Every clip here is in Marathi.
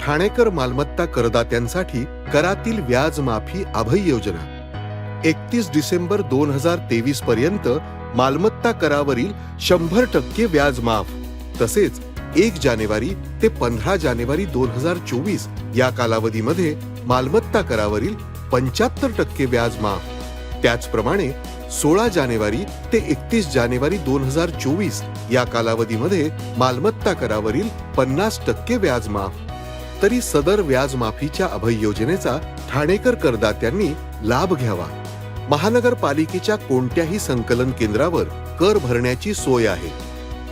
ठाणेकर मालमत्ता करदात्यांसाठी करातील व्याज माफी अभय योजना 31 डिसेंबर 2023 पर्यंत मालमत्ता करावरील 100% व्याज माफ, तसेच 1 जानेवारी ते 15 जानेवारी 2024 या कालावधीमध्ये मालमत्ता करावरील 75% व्याज माफ. त्याचप्रमाणे 16 जानेवारी ते 31 जानेवारी 2024 या कालावधीमध्ये मालमत्ता करावरील 50% व्याज माफ. तरी सदर व्याज माफीच्या अभय योजनेचा ठाणेकर करदात्यांनी लाभ घ्यावा. महानगरपालिकेच्या कोणत्याही संकलन केंद्रावर कर भरण्याची सोय आहे.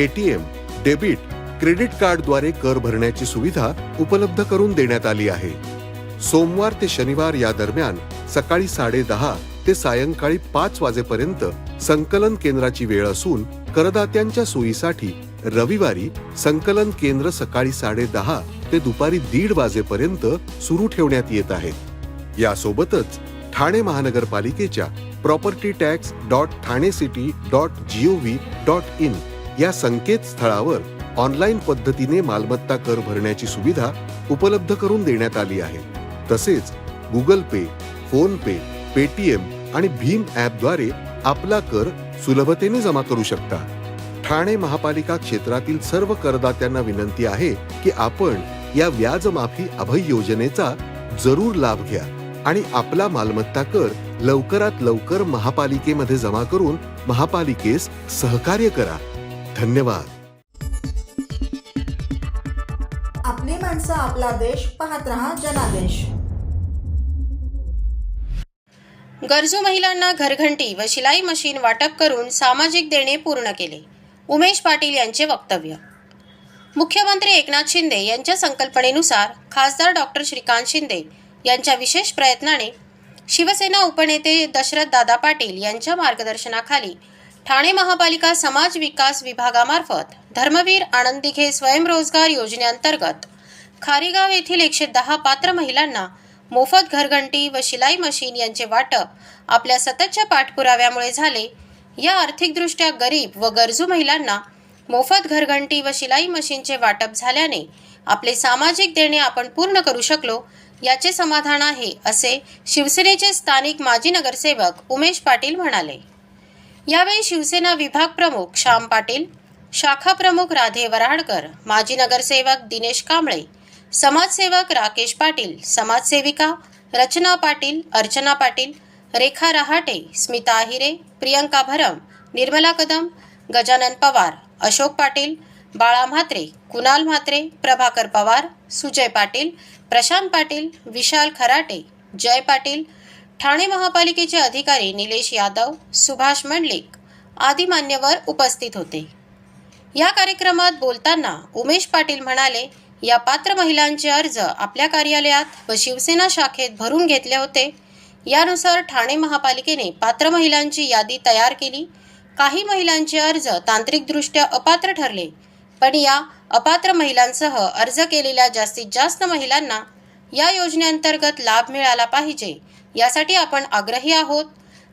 एटीएम, डेबिट, क्रेडिट कार्डद्वारे कर भरण्याची सुविधा उपलब्ध करून देण्यात आली आहे. सोमवार ते शनिवार या दरम्यान सकाळी 10:30 ते सायंकाळी 5 वाजेपर्यंत संकलन केंद्राची वेळ असून करदात्यांच्या सोयीसाठी रविवारी संकलन केंद्र सकाळी 10:30 ते दुपारी 1:30 वाजेपर्यंत सुरू ठेवण्यात येत आहेत. यासोबतच ठाणे महानगरपालिकेच्या propertytax.thanecity.gov.in या संकेतस्थळावर ऑनलाईन पद्धतीने मालमत्ता कर भरण्याची सुविधा उपलब्ध करून देण्यात आली आहे. तसेच गुगल पे, फोन पे, पेटीएम आणि भीम ॲपद्वारे आपला कर सुलभतेने जमा करू शकता. ठाणे महापालिका क्षेत्रातील सर्व करदात्यांना विनंती आहे की आपण या व्याज माफी अभय योजनेचा जरूर लाभ घ्या आणि आपला मालमत्ता कर लवकरात लवकर महापालिकेमध्ये जमा करून महापालिकेस सहकार्य करा. धन्यवाद. आपली माणसं, आपला देश, पाहत रहा जनादेश. गरजू महिलांना घरघंटी व शिलाई मशीन वाटप करून सामाजिक देणे पूर्ण केले. उमेश पाटील यांचे वक्तव्य. मुख्यमंत्री एकनाथ शिंदे यांच्या संकल्पनेनुसार खासदार डॉक्टर श्रीकांत शिंदे यांच्या विशेष प्रयत्नाने शिवसेना उपनेते दशरथदादा पाटील यांच्या मार्गदर्शनाखाली ठाणे महापालिका समाज विकास विभागामार्फत धर्मवीर आनंद दिघे स्वयंरोजगार योजनेअंतर्गत खारीगाव येथील 110 पात्र महिलांना मोफत घरघंटी व शिलाई मशीन यांचे वाटप आपल्या सततच्या पाठपुराव्यामुळे झाले. या आर्थिकदृष्ट्या गरीब व गरजू महिलांना मोफत घरघंटी व शिलाई मशीनचे वाटप झाल्याने आपले सामाजिक देणे आपण पूर्ण करू शकलो याचे समाधान आहे, असे शिवसेनेचे स्थानिक माजी नगरसेवक उमेश पाटील म्हणाले. यावेळी शिवसेना विभाग प्रमुख श्याम पाटील, शाखा प्रमुख राधे वराडकर, माजी नगरसेवक दिनेश कांबळे, समाजसेवक राकेश पाटील, समाजसेविका रचना पाटील, अर्चना पाटील, रेखा रहाटे, स्मिता आहिरे, प्रियंका भरम, निर्मला कदम, गजानन पवार, अशोक पाटील, बाळा म्हात्रे, कुणाल म्हात्रे, प्रभाकर पवार, सुजय पाटील, प्रशांत पाटील, विशाल खराटे, जय पाटील, ठाणे महापालिकेचे अधिकारी निलेश यादव, सुभाष मंडलिक आदी मान्यवर उपस्थित होते. या कार्यक्रमात बोलताना उमेश पाटील म्हणाले, या पात्र महिलांचे अर्ज आपल्या कार्यालयात व शिवसेना शाखेत भरून घेतले होते. यानुसार ठाणे महापालिकेने पात्र महिलांची यादी तयार केली. काही महिलांचे अर्ज तांत्रिकदृष्ट्या अपात्र ठरले, पण या अपात्र महिलांसह अर्ज केलेल्या जास्तीत जास्त महिलांना या योजनेअंतर्गत लाभ मिळाला पाहिजे यासाठी आपण आग्रही आहोत.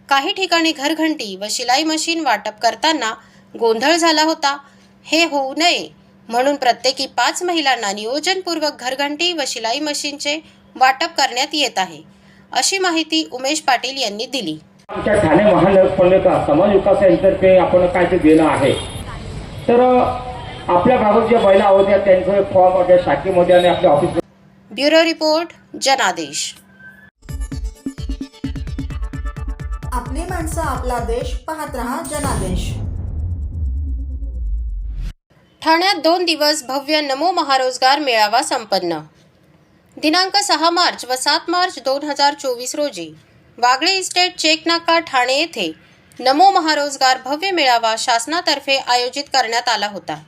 काही ठिकाणी घरघंटी व शिलाई मशीन वाटप करताना गोंधळ झाला होता. हे होऊ नये म्हणून प्रत्येकी 5 महिलांना नियोजनपूर्वक घरघंटी व शिलाई मशीनचे वाटप करण्यात येत आहे, अशी माहिती उमेश पाटील यांनी दिली. आमच्या ठाणे महानगरपालिका समाज विकासातर्फे आपण काय ते देणं आहे, तर आपल्या गावात ज्या महिला होत्या त्यांचे फॉर्म आपल्या शाखेमध्ये आणि आपल्या ऑफिस. ब्युरो रिपोर्ट, जनादेश. आपली माणसं, आपला देश, पाहत रहा जनादेश. ठाण्यात 2 दिवस भव्य नमो महारोजगार मेळावा संपन्न. दिनांक 6 मार्च व 7 मार्च 2024 रोजी वागळे इस्टेट चेक नाका ठाणे येथे नमो महारोजगार भव्य मेळावा शासनातर्फे आयोजित करण्यात आला होता.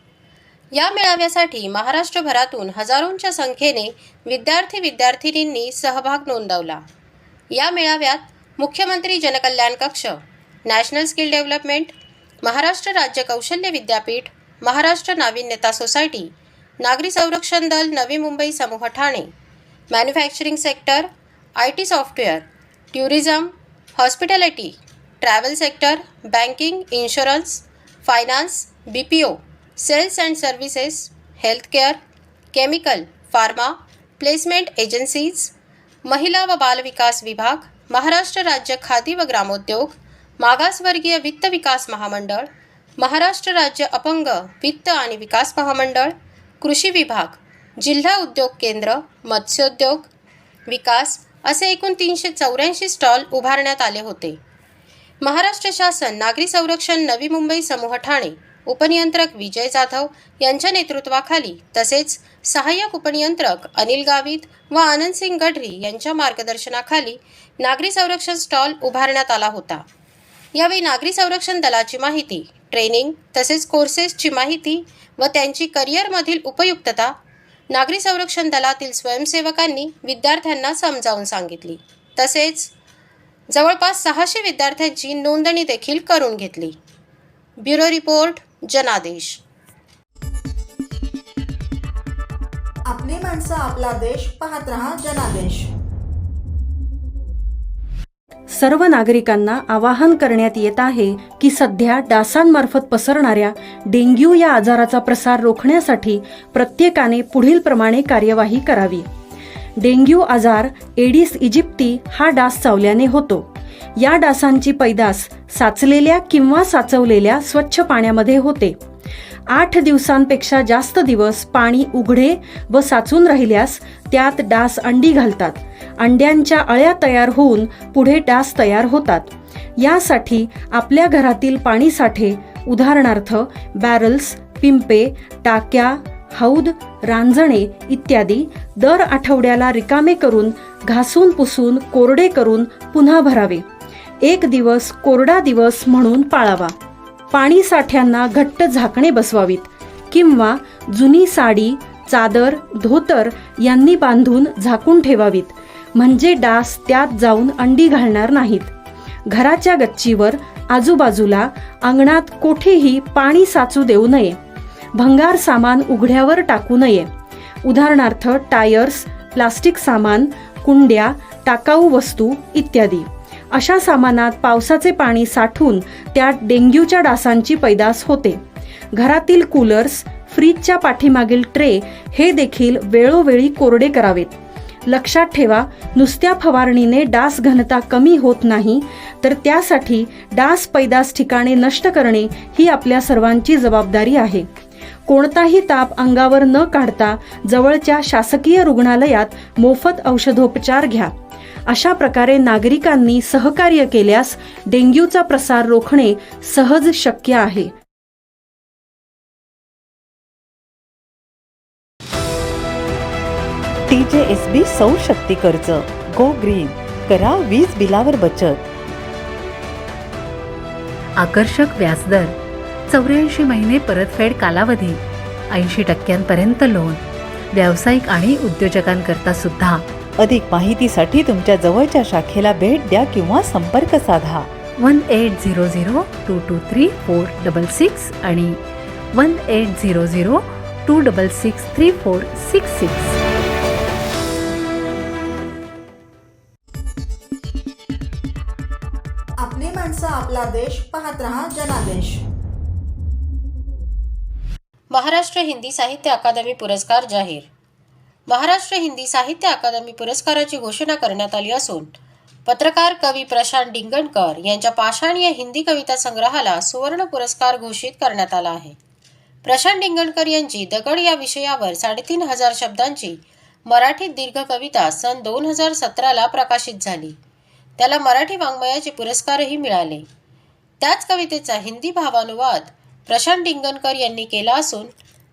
या मेळाव्यासाठी महाराष्ट्रभरातून हजारोंच्या संख्येने विद्यार्थी-विद्यार्थिनींनी सहभाग नोंदवला. या मेळाव्यात मुख्यमंत्री जनकल्याण कक्ष, नॅशनल स्किल डेव्हलपमेंट, महाराष्ट्र राज्य कौशल्य विद्यापीठ, महाराष्ट्र नाविन्यता सोसायटी, नागरी संरक्षण दल नवी मुंबई समूह Thane, manufacturing sector, IT software, tourism, hospitality, travel sector, banking, insurance, finance, BPO, sales and services, healthcare, chemical, pharma, placement agencies, महिला व बालविकास विभाग, महाराष्ट्र राज्य खादी व ग्रामोद्योग, मागासवर्गीय वित्त विकास महामंडळ, महाराष्ट्र राज्य अपंग वित्त आणि विकास महामंडळ, कृषी विभाग, जिल्हा उद्योग केंद्र, मत्स्योद्योग विकास असे एकूण 384 स्टॉल उभारण्यात आले होते. महाराष्ट्र शासन नागरी संरक्षण नवी मुंबई समूह ठाणे उपनियंत्रक विजय जाधव यांच्या नेतृत्वाखाली तसेच सहाय्यक उपनियंत्रक अनिल गावित व आनंदसिंग गढरी यांच्या मार्गदर्शनाखाली नागरी संरक्षण स्टॉल उभारण्यात आला होता. यावेळी नागरी संरक्षण दलाची माहिती, ट्रेनिंग तसेच कोर्सेसची माहिती व त्यांची करिअरमधील उपयुक्तता नागरी संरक्षण दलातील स्वयंसेवकांनी विद्यार्थ्यांना समजावून सांगितली. तसेच जवळपास 600 विद्यार्थ्यांची नोंदणी देखील करून घेतली. ब्युरो रिपोर्ट, जनादेश. आपली माणसं, आपला देश. पाहत रहा जनादेश. सर्व नागरिकांना आवाहन करण्यात येत आहे की सध्या डासांमार्फत पसरणाऱ्या डेंग्यू या आजाराचा प्रसार रोखण्यासाठी प्रत्येकाने पुढील प्रमाणे कार्यवाही करावी. डेंग्यू आजार एडिस इजिप्ती हा डास चावल्याने होतो. या डासांची पैदास साचलेल्या किंवा साचवलेल्या स्वच्छ पाण्यामध्ये होते. 8 दिवसांपेक्षा जास्त दिवस पाणी उघडे व साचून राहिल्यास त्यात डास अंडी घालतात. अंड्यांच्या अळ्या तयार होऊन पुढे डास तयार होतात. यासाठी आपल्या घरातील पाणीसाठे उदाहरणार्थ बॅरल्स, पिंपे, टाक्या, हौद, रांजणे इत्यादी दर आठवड्याला रिकामे करून घासून पुसून कोरडे करून पुन्हा भरावे. 1 दिवस कोरडा दिवस म्हणून पाळावा. पाणी साठ्यांना घट्ट झाकणे बसवावीत किंवा जुनी साडी, चादर, धोतर यांनी बांधून झाकून ठेवावीत, म्हणजे डास त्यात जाऊन अंडी घालणार नाहीत. घराच्या गच्चीवर, आजूबाजूला, अंगणात कोठेही पाणी साचू देऊ नये. भंगार सामान उघड्यावर टाकू नये. उदाहरणार्थ टायर्स, प्लास्टिक सामान, कुंड्या, टाकाऊ वस्तू इत्यादी. अशा सामानात पावसाचे पाणी साठून त्यात डेंग्यूच्या डासांची पैदास होते. घरातील कूलर्स, फ्रीजच्या पाठीमागील ट्रे हे देखील वेळोवेळी कोरडे करावेत. लक्षात ठेवा, नुसत्या फवारणीने डास घनता कमी होत नाही, तर त्यासाठी डास पैदास ठिकाणे नष्ट करणे ही आपल्या सर्वांची जबाबदारी आहे. कोणताही ताप अंगावर न काढता जवळच्या शासकीय रुग्णालयात मोफत औषधोपचार घ्या. अशा प्रकारे नागरिकांनी सहकार्य केल्यास डेंग्यूचा प्रसार रोखणे सहज शक्य आहे. TJSB सौर शक्ती कर्ज. Go green. करा वीज बिलावर बचत. आकर्षक व्याजदर, 84 महिने परतफेड कालावधी, 80% लोन, व्यावसायिक आणि उद्योजकांकरता सुद्धा. अधिक माहितीसाठी तुमच्या जवळच्या शाखेला भेट द्या किंवा संपर्क साधा. 1800-223-466 आणि 1800-266-3466. आपली माणसं, आपला देश. पाहत रहा जनादेश. महाराष्ट्र हिंदी साहित्य अकादमी पुरस्कार जाहीर. महाराष्ट्र हिंदी साहित्य अकादमी पुरस्काराची घोषणा करण्यात आली असून पत्रकार कवी प्रशांत डिंगणकर यांच्या पाषाण या हिंदी कविता संग्रहाला सुवर्ण पुरस्कार घोषित करण्यात आला आहे. प्रशांत डिंगणकर यांची दगड या विषयावर 3500 शब्दांची मराठीत दीर्घ कविता सन 2017ला प्रकाशित झाली. त्याला मराठी वाङ्मयाचे पुरस्कारही मिळाले. त्याच कवितेचा हिंदी भावानुवाद प्रशांत डिंगणकर यांनी केला असून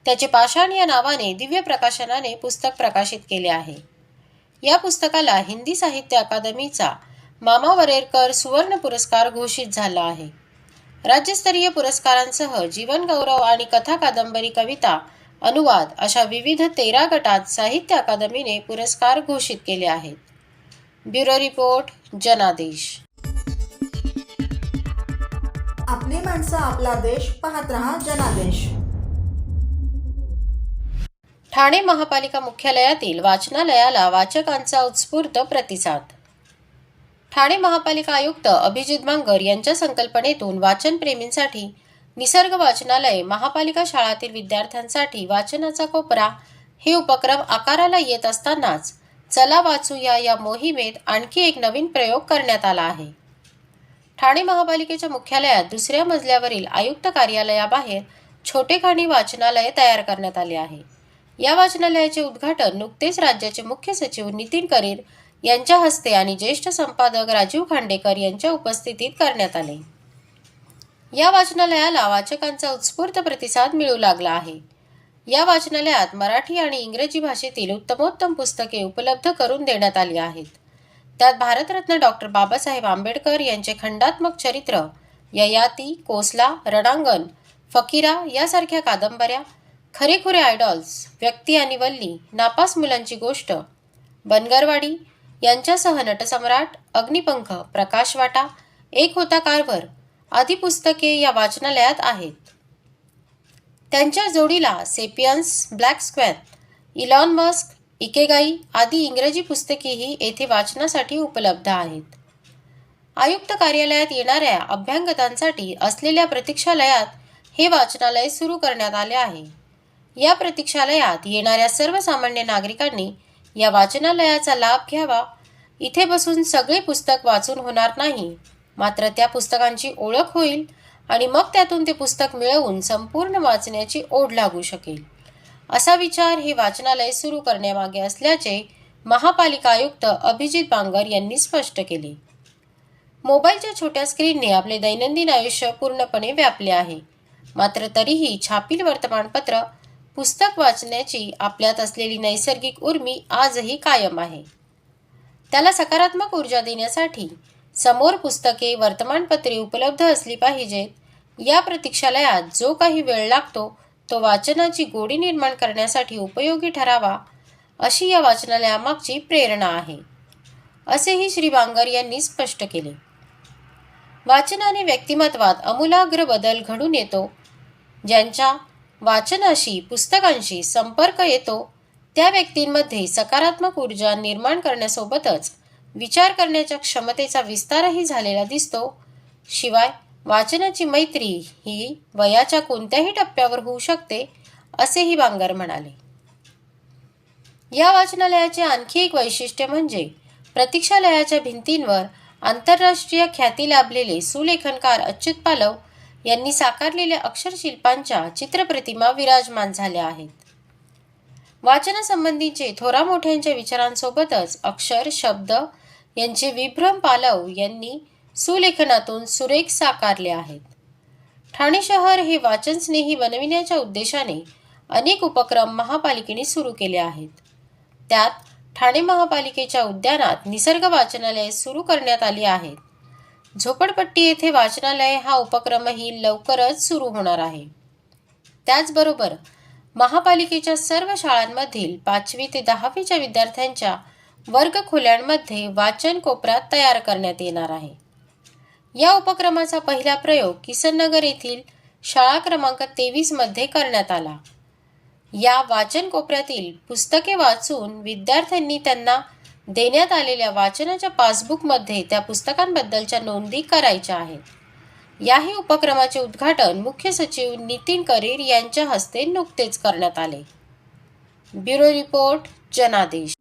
त्याचे पाषाण या नावाने दिव्य प्रकाशनाने पुस्तक प्रकाशित केले आहे. या पुस्तकाला हिंदी साहित्य अकादमीचा मामा वरेरकर सुवर्ण पुरस्कार घोषित झाला आहे. राज्यस्तरीय पुरस्कारांसह जीवन गौरव आणि कथा, कादंबरी, कविता, अनुवाद अशा विविध 13 गटात साहित्य अकादमीने पुरस्कार घोषित केले आहेत. ब्युरो रिपोर्ट, जनादेश. आपली माणसं, आपला देश. पाहत रहा जनादेश. ठाणे महापालिका मुख्यालयातील वाचनालयाला वाचकांचा उत्स्फूर्त प्रतिसाद. ठाणे महापालिका आयुक्त अभिजित बांगर यांच्या संकल्पनेतून वाचनप्रेमींसाठी निसर्ग वाचनालय, महापालिका शाळातील विद्यार्थ्यांसाठी वाचनाचा कोपरा हे उपक्रम आकाराला येत असतानाच चला वाचूया या मोहिमेत आणखी एक नवीन प्रयोग करण्यात आला आहे. ठाणे महापालिकेच्या मुख्यालयात दुसऱ्या मजल्यावरील आयुक्त कार्यालयाबाहेर छोटेखानी वाचनालय तयार करण्यात आले आहे. या वाचनालयाचे उद्घाटन नुकतेच राज्याचे मुख्य सचिव नितीन करीर यांच्या हस्ते आणि ज्येष्ठ संपादक राजीव खांडेकर यांच्या उपस्थितीत करण्यात आले. या वाचनालयाला वाचकांचा उत्स्फूर्त प्रतिसाद मिळू लागला आहे. या वाचनालयात मराठी आणि इंग्रजी भाषेतील उत्तमोत्तम पुस्तके उपलब्ध करून देण्यात आली आहेत. त्यात भारतरत्न डॉक्टर बाबासाहेब आंबेडकर यांचे खंडात्मक चरित्र, ययाती, कोसला, रणांगण, फकीरा यासारख्या कादंबऱ्या, खरेखुरे आयडॉल्स, व्यक्ती आणि वल्ली, नापास मुलांची गोष्ट, बनगरवाडी यांच्यासह नटसम्राट, अग्निपंख, प्रकाशवाटा, एक होता कारभार आदी पुस्तके या वाचनालयात आहेत. त्यांच्या जोडीला Sapiens, black स्क्वॅन, Elon Musk, ikigai आदी इंग्रजी पुस्तकेही येथे वाचनासाठी उपलब्ध आहेत. आयुक्त कार्यालयात येणाऱ्या अभ्यागतांसाठी असलेल्या प्रतीक्षालयात हे वाचनालय सुरू करण्यात आले आहे. या प्रतीक्षालयात येणाऱ्या सर्वसामान्य नागरिकांनी या वाचनालयाचा लाभ घ्यावा. इथे बसून सगळे पुस्तक वाचून होणार नाही, मात्र त्या पुस्तकांची ओळख होईल आणि मग त्यातून ते पुस्तक मिळवून संपूर्ण वाचण्याची ओढ लागू शकेल, असा विचार हे वाचनालय सुरू करण्यामागे असल्याचे महापालिका आयुक्त अभिजित बांगर यांनी स्पष्ट केले. मोबाईलच्या छोट्या स्क्रीनने आपले दैनंदिन आयुष्य पूर्णपणे व्यापले आहे, मात्र तरीही छापील वर्तमानपत्र, पुस्तक वाचण्याची आपल्यात असलेली नैसर्गिक उर्मी आजही कायम आहे. त्याला सकारात्मक ऊर्जा देण्यासाठी समोर पुस्तके, वर्तमानपत्रे उपलब्ध असली पाहिजेत. या प्रतीक्षालयात जो काही वेळ लागतो तो वाचनाची गोडी निर्माण करण्यासाठी उपयोगी ठरावा, अशी या वाचनालयामागची प्रेरणा आहे, असेही श्री बांगर यांनी स्पष्ट केले. वाचनाने व्यक्तिमत्वात आमूलाग्र बदल घडून येतो. ज्यांच्या वाचनाशी, पुस्तकांशी संपर्क येतो त्या व्यक्तींमध्ये सकारात्मक ऊर्जा निर्माण करण्यासोबतच विचार करण्याच्या क्षमतेचा विस्तारही झालेला दिसतो. शिवाय वाचनाची मैत्री ही वयाच्या कोणत्याही टप्प्यावर होऊ शकते, असेही बांगर म्हणाले. या वाचनालयाचे आणखी एक वैशिष्ट्य म्हणजे प्रतीक्षालयाच्या भिंतींवर आंतरराष्ट्रीय ख्याती लाभलेले सुलेखनकार अच्युत पालव यांनी साकारलेल्या अक्षरशिल्पांच्या चित्रप्रतिमा विराजमान झाल्या आहेत. वाचनासंबंधीचे थोरामोठ्यांच्या विचारांसोबतच अक्षर, शब्द यांचे विभ्रम पालव यांनी सुलेखनातून सुरेख साकारले आहेत. ठाणे शहर हे वाचनस्नेही बनविण्याच्या उद्देशाने अनेक उपक्रम महापालिकेने सुरू केले आहेत. त्यात ठाणे महापालिकेच्या उद्यानात निसर्ग वाचनालय सुरू करण्यात आली आहेत. झोपडपट्टी येथे वाचनालय हा उपक्रमही लवकरच सुरू होणार आहे. त्याचबरोबर महापालिकेच्या सर्व शाळांमधील 5वी ते 10वीच्या विद्यार्थ्यांच्या वर्गखोल्यांमध्ये वाचन कोपरा तयार करण्यात येणार आहे. या उपक्रमाचा पहिला प्रयोग किसननगर येथील शाळा क्रमांक 23 मध्ये करण्यात आला. या वाचन कोपऱ्यातील पुस्तके वाचून विद्यार्थ्यांनी त्यांना देण्यात आलेल्या वाचनाच्या पासबुकमध्ये त्या पुस्तकांबद्दलच्या नोंदी करायच्या आहेत. याही उपक्रमाचे उद्घाटन मुख्य सचिव नितीन करीर यांच्या हस्ते नुकतेच करण्यात आले. ब्युरो रिपोर्ट, जनादेश.